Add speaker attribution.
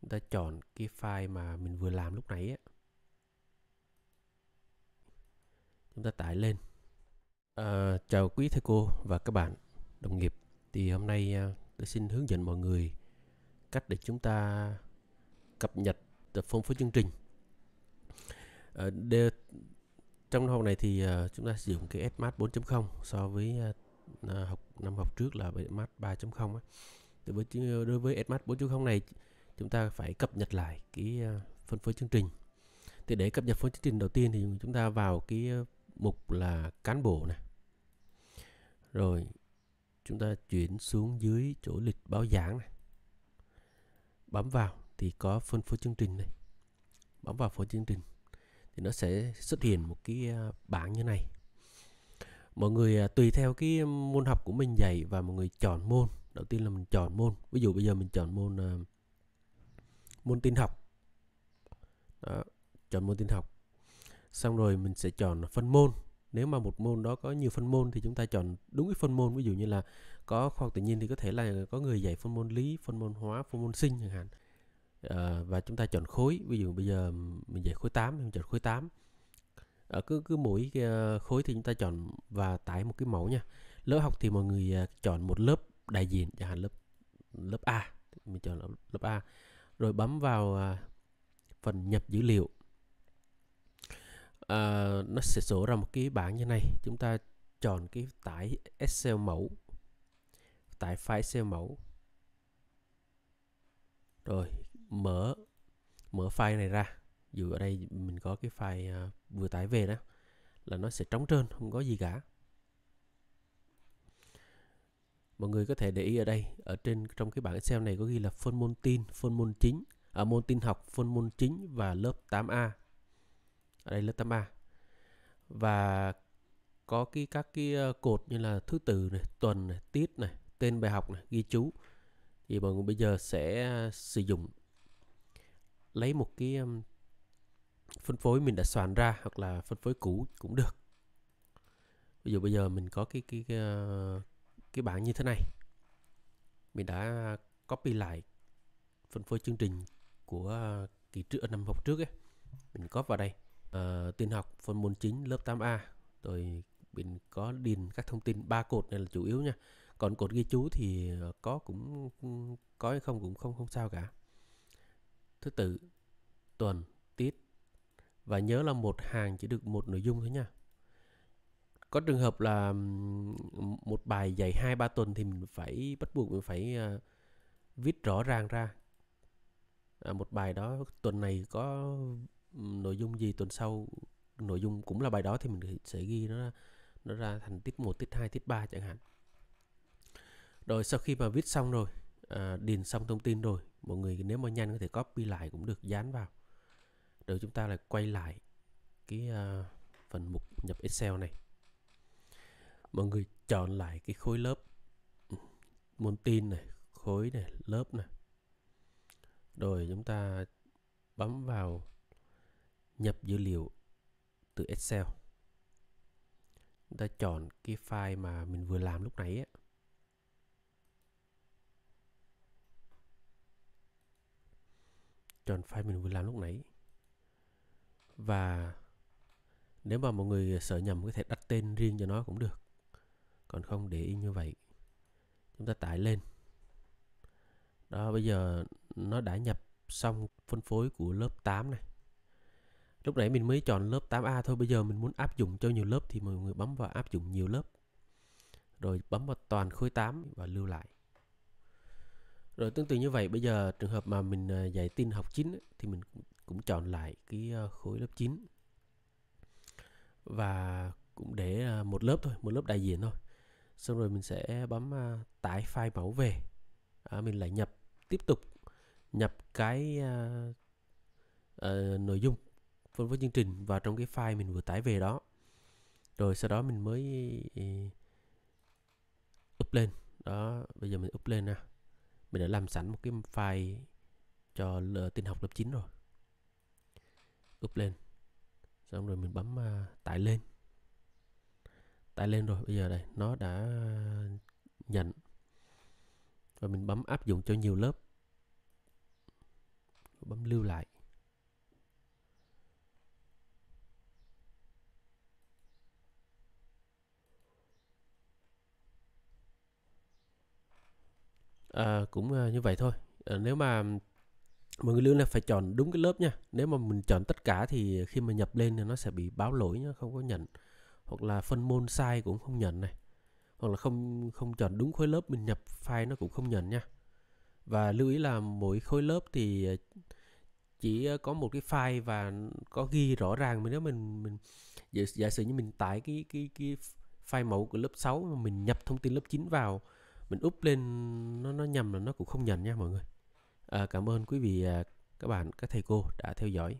Speaker 1: Chúng ta chọn cái file mà mình vừa làm lúc nãy á. Chúng ta tải lên. Chào quý thầy cô và các bạn đồng nghiệp. Thì hôm nay tôi xin hướng dẫn mọi người cách để chúng ta cập nhật phong phú chương trình. Trong hôm này thì chúng ta sử dụng cái Edmat 4.0 so với năm học trước là Edmat 3.0 á. Đối với Edmat 4.0 này chúng ta phải cập nhật lại cái phân phối chương trình. Thì để cập nhật phân phối chương trình đầu tiên thì chúng ta vào cái mục là cán bộ này. Rồi chúng ta chuyển xuống dưới chỗ lịch báo giảng này. Bấm vào thì có phân phối chương trình này. Bấm vào phân phối chương trình thì nó sẽ xuất hiện một cái bảng như này. Mọi người tùy theo cái môn học của mình dạy và mọi người chọn môn. Đầu tiên là mình chọn môn. Ví dụ bây giờ mình chọn môn tin học. Đó, chọn môn tin học. Xong rồi mình sẽ chọn phân môn. Nếu mà một môn đó có nhiều phân môn thì chúng ta chọn đúng cái phân môn. Ví dụ như là có khoa học tự nhiên thì có thể là có người dạy phân môn lý, phân môn hóa, phân môn sinh chẳng hạn. Và chúng ta chọn khối. Ví dụ bây giờ mình dạy khối 8 thì mình chọn khối 8. Cứ mỗi cái khối thì chúng ta chọn và tải một cái mẫu nha. Lớp học thì mọi người chọn một lớp đại diện, chẳng hạn lớp A. Mình chọn lớp A. Rồi bấm vào phần nhập dữ liệu. Nó sẽ sổ ra một cái bảng như này. Chúng ta chọn cái tải Excel mẫu, tải file Excel mẫu. Rồi mở file này ra. Dù ở đây mình có cái file vừa tải về đó là nó sẽ trống trơn, không có gì cả. Mọi người có thể để ý ở đây, ở trong cái bảng Excel này có ghi là phân môn tin, phân môn chính, môn tin học, phân môn chính và lớp 8A. Ở đây lớp 8A. Và có các cái cột như là thứ tự này, tuần này, tiết này, tên bài học này, ghi chú. Thì mọi người bây giờ sẽ sử dụng lấy một cái phân phối mình đã soạn ra hoặc là phân phối cũ cũng được. Ví dụ bây giờ mình có cái bảng như thế này. Mình đã copy lại phân phối chương trình của kỳ trước, năm học trước ấy. Mình copy vào đây. Tin học phân môn chính lớp 8A. Rồi mình có điền các thông tin 3 cột này là chủ yếu nha. Còn cột ghi chú thì có hay không cũng không sao cả. Thứ tự, tuần, tiết. Và nhớ là một hàng chỉ được một nội dung thôi nha. Có trường hợp là một bài dạy 2-3 tuần thì mình phải bắt buộc mình phải viết rõ ràng ra. Một bài đó tuần này có nội dung gì, tuần sau nội dung cũng là bài đó thì mình sẽ ghi nó ra thành tiết 1, tiết 2, tiết 3 chẳng hạn. Rồi sau khi mà viết xong rồi, điền xong thông tin rồi, mọi người nếu mà nhanh có thể copy lại cũng được, dán vào. Rồi chúng ta lại quay lại cái phần mục nhập Excel này. Mọi người chọn lại cái khối lớp, môn tin này, khối này, lớp này. Rồi chúng ta bấm vào nhập dữ liệu từ Excel. Chúng ta chọn cái file mà mình vừa làm lúc nãy ấy. Chọn file mình vừa làm lúc nãy. Và nếu mà mọi người sợ nhầm có thể đặt tên riêng cho nó cũng được. Còn không để y như vậy. Chúng ta tải lên. Đó, bây giờ nó đã nhập xong phân phối của lớp 8 này. Lúc nãy mình mới chọn lớp 8A thôi. Bây giờ mình muốn áp dụng cho nhiều lớp thì mọi người bấm vào áp dụng nhiều lớp. Rồi bấm vào toàn khối 8 và lưu lại. Rồi tương tự như vậy, bây giờ trường hợp mà mình dạy tin học 9 thì mình cũng chọn lại cái khối lớp 9. Và cũng để một lớp thôi, một lớp đại diện thôi. Xong rồi mình sẽ bấm tải file mẫu về. Mình lại tiếp tục nhập cái nội dung phân phối chương trình vào trong cái file mình vừa tải về đó. Rồi sau đó mình mới up lên. Đó, bây giờ mình up lên nè. Mình đã làm sẵn một cái file cho tin học lớp 9 rồi. Up lên. Xong rồi mình bấm tải lên. Tải lên rồi, bây giờ đây nó đã nhận. Và mình bấm áp dụng cho nhiều lớp. bấm lưu lại. Cũng như vậy thôi. Nếu mà mọi người lưu là phải chọn đúng cái lớp nha. Nếu mà mình chọn tất cả thì khi mà nhập lên thì nó sẽ bị báo lỗi nhá, không có nhận. Hoặc là phân môn sai cũng không nhận này. Hoặc là không chọn đúng khối lớp mình nhập file nó cũng không nhận nha. Và lưu ý là mỗi khối lớp thì chỉ có một cái file và có ghi rõ ràng. Nếu mình giả sử như mình tải cái file mẫu của lớp 6 mà mình nhập thông tin lớp 9 vào, mình úp lên nó nhầm là nó cũng không nhận nha mọi người. Cảm ơn quý vị, các bạn, các thầy cô đã theo dõi.